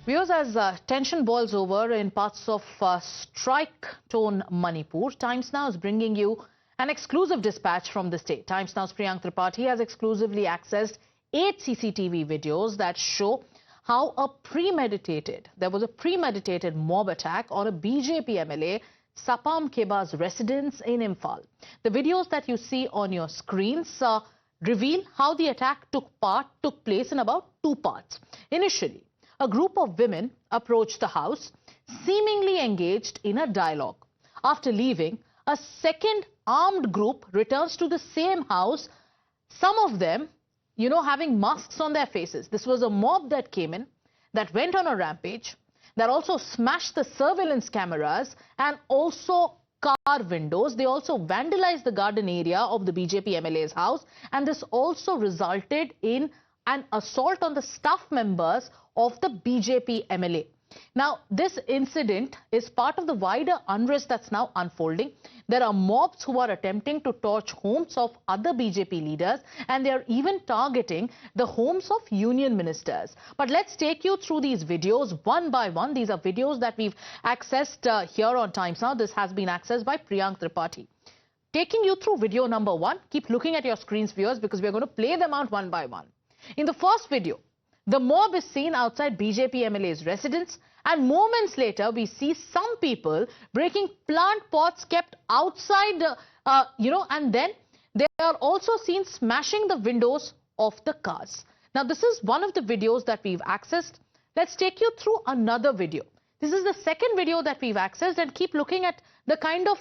Viewers, as tension boils over in parts of strike-torn Manipur, Times Now is bringing you an exclusive dispatch from the state. Times Now's Priyank Tripathi has exclusively accessed 8 CCTV videos that show how there was a premeditated mob attack on a BJP MLA, Sapam Keba's residence in Imphal. The videos that you see on your screens reveal how the attack took place in about 2 parts. Initially, a group of women approached the house, seemingly engaged in a dialogue. After leaving, a second armed group returns to the same house, some of them, having masks on their faces. This was a mob that came in, that went on a rampage, that also smashed the surveillance cameras and also car windows. They also vandalized the garden area of the BJP MLA's house, and this also resulted in an assault on the staff members of the BJP MLA. Now, this incident is part of the wider unrest that's now unfolding. There are mobs who are attempting to torch homes of other BJP leaders, and they are even targeting the homes of union ministers. But let's take you through these videos one by one. These are videos that we've accessed here on Times Now. This has been accessed by Priyank Tripathi. Taking you through video number 1. Keep looking at your screens, viewers, because we're going to play them out one by one. In the first video, the mob is seen outside BJP MLA's residence, and moments later, we see some people breaking plant pots kept outside, and then they are also seen smashing the windows of the cars. Now, this is one of the videos that we've accessed. Let's take you through another video. This is the second video that we've accessed, and keep looking at the kind of,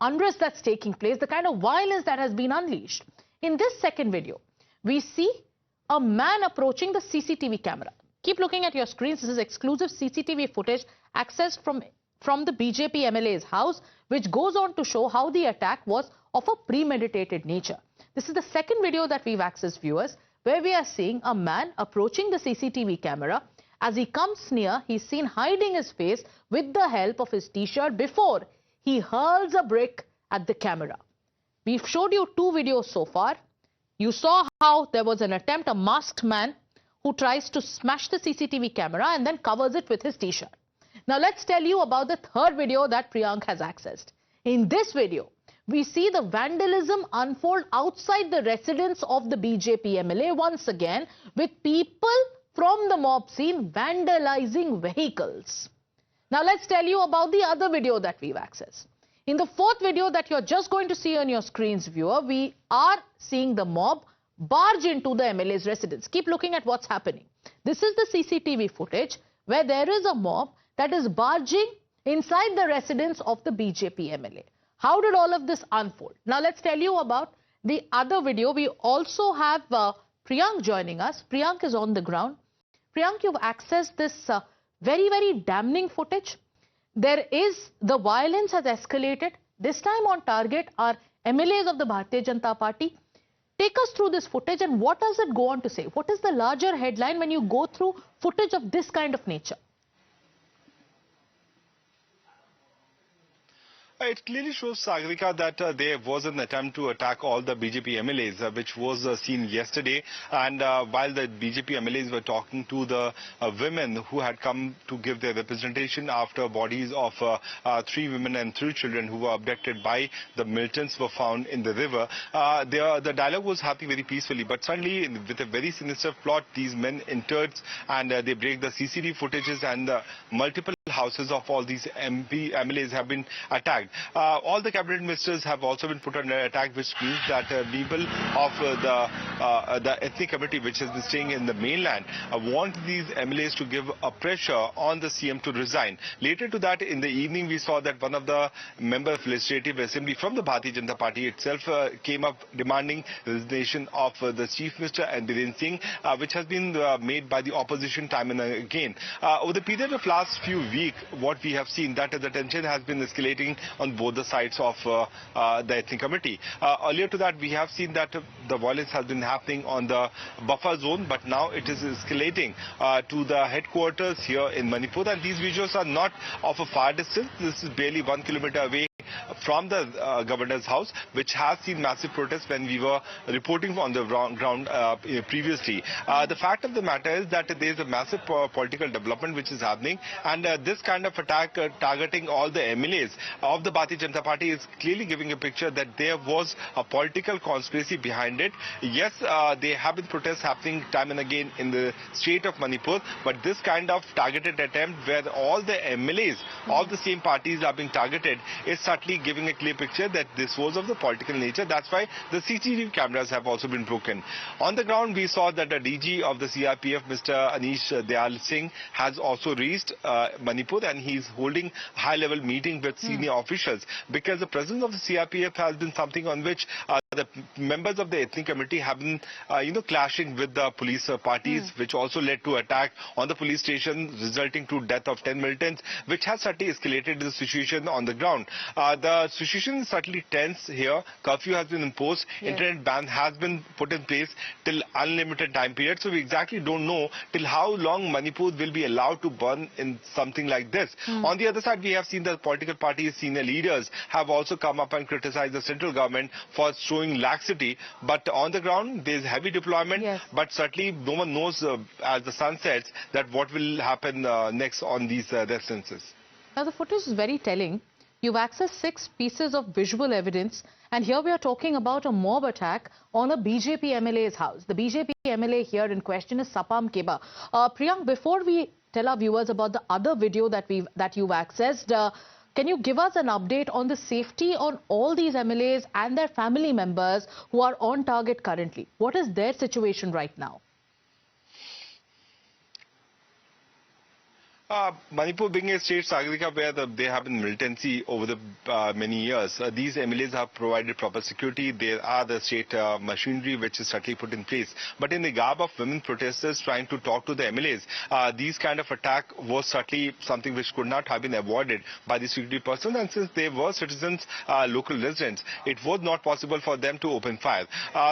unrest that's taking place, the kind of violence that has been unleashed. In this second video, we see a man approaching the CCTV camera. Keep looking at your screens. This is exclusive CCTV footage accessed from the BJP MLA's house, which goes on to show how the attack was of a premeditated nature. This is the second video that we've accessed, viewers, where we are seeing a man approaching the CCTV camera. As he comes near, he's seen hiding his face with the help of his t-shirt before he hurls a brick at the camera. We've showed you 2 videos so far. You saw how there was an attempt, a masked man who tries to smash the CCTV camera and then covers it with his t-shirt. Now let's tell you about the third video that Priyank has accessed. In this video, we see the vandalism unfold outside the residence of the BJP MLA once again, with people from the mob scene vandalizing vehicles. Now let's tell you about the other video that we've accessed. In the fourth video that you're just going to see on your screens, viewer, we are seeing the mob barge into the MLA's residence. Keep looking at what's happening. This is the CCTV footage where there is a mob that is barging inside the residence of the BJP MLA. How did all of this unfold? Now let's tell you about the other video. We also have Priyank joining us. Priyank is on the ground. Priyank, you've accessed this very, very damning footage. The violence has escalated. This time on target are MLAs of the Bharatiya Janata Party. Take us through this footage, and what does it go on to say? What is the larger headline when you go through footage of this kind of nature? It clearly shows, Sagarika, that there was an attempt to attack all the BJP MLAs, which was seen yesterday. And while the BJP MLAs were talking to the women who had come to give their representation after bodies of 3 women and 3 children who were abducted by the militants were found in the river, the dialogue was happening very peacefully. But suddenly, with a very sinister plot, these men entered and they break the CCTV footages, and multiple houses of all these MLAs have been attacked. All the cabinet ministers have also been put under attack, which means that people of the ethnic community which has been staying in the mainland want these MLAs to give a pressure on the CM to resign. Later to that, in the evening, we saw that one of the members of Legislative Assembly from the Bharatiya Janata Party itself came up demanding resignation of the Chief Minister and Biren Singh, which has been made by the opposition time and again. Over the period of last few weeks, what we have seen that the tension has been escalating on both the sides of the ethnic community. Earlier to that, we have seen that the violence has been happening on the buffer zone, but now it is escalating to the headquarters here in Manipur. And these visuals are not of a far distance. This is barely 1 kilometer away from the governor's house, which has seen massive protests when we were reporting on the ground previously. The fact of the matter is that there is a massive political development which is happening, and this kind of attack targeting all the MLAs of the Bharatiya Janata Party is clearly giving a picture that there was a political conspiracy behind it. Yes, there have been protests happening time and again in the state of Manipur, but this kind of targeted attempt where all the MLAs of the same parties are being targeted is certainly giving a clear picture that this was of the political nature. That's why the CCTV cameras have also been broken. On the ground, we saw that the DG of the CRPF, Mr. Anish Dayal Singh, has also reached Manipur, and he's holding a high-level meeting with senior officials, because the presence of the CRPF has been something on which the members of the ethnic committee have been, clashing with the police parties, which also led to attack on the police station, resulting to death of 10 militants, which has certainly escalated the situation on the ground. The situation is certainly tense here. Curfew has been imposed. Internet ban has been put in place till unlimited time period. So we exactly don't know till how long Manipur will be allowed to burn in something like this. On the other side, we have seen that political parties, senior leaders have also come up and criticized the central government for showing laxity. But on the ground, there is heavy deployment. But certainly no one knows as the sun sets that what will happen next on these instances. Now the footage is very telling. You've accessed 6 pieces of visual evidence, and here we are talking about a mob attack on a BJP MLA's house. The BJP MLA here in question is Sapam Keba. Priyank, before we tell our viewers about the other video that you've accessed, can you give us an update on the safety on all these MLAs and their family members who are on target currently? What is their situation right now? Manipur being a state, Sagarika, where there have been militancy over the many years, these MLAs have provided proper security. There are the state machinery which is certainly put in place. But in the garb of women protesters trying to talk to the MLAs, these kind of attack was certainly something which could not have been avoided by the security persons. And since they were citizens, local residents, it was not possible for them to open fire.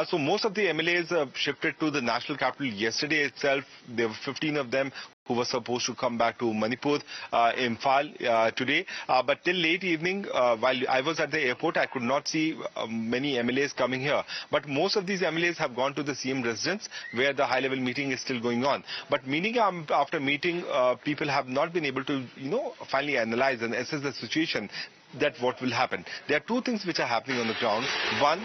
So most of the MLAs shifted to the national capital yesterday itself. There were 15 of them who were supposed to come back to Manipur, Imphal today. But till late evening, while I was at the airport, I could not see many MLAs coming here. But most of these MLAs have gone to the CM residence, where the high-level meeting is still going on. But meeting after meeting, people have not been able to, finally analyze and assess the situation, that what will happen. There are 2 things which are happening on the ground. One,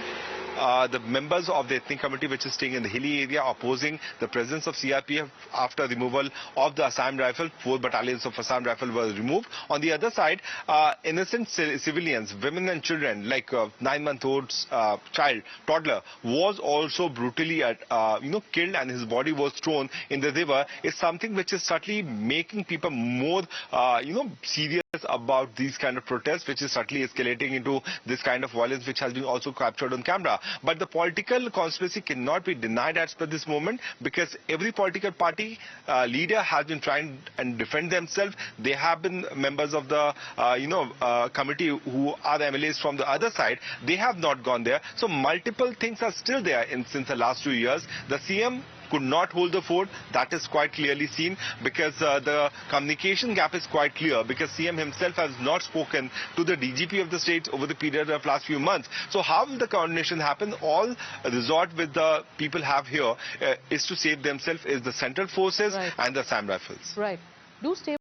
the members of the ethnic committee which is staying in the hilly area opposing the presence of CRPF after removal of the Assam Rifle. 4 battalions of Assam Rifle were removed. On the other side, innocent civilians, women and children, like 9-month-old child, toddler, was also brutally killed, and his body was thrown in the river. Is something which is certainly making people more serious about these kind of protests, which is certainly escalating into this kind of violence, which has been also captured on camera. But the political conspiracy cannot be denied as per this moment, because every political party leader has been trying and defend themselves. They have been members of the committee who are MLAs from the other side. They have not gone there. So multiple things are still there since the last 2 years. The CM could not hold the fort. That is quite clearly seen, because the communication gap is quite clear, because CM himself has not spoken to the DGP of the state over the period of last few months. So how will the coordination happen? All resort with the people have here is to save themselves is the central forces and the Assam Rifles. Right. Do stay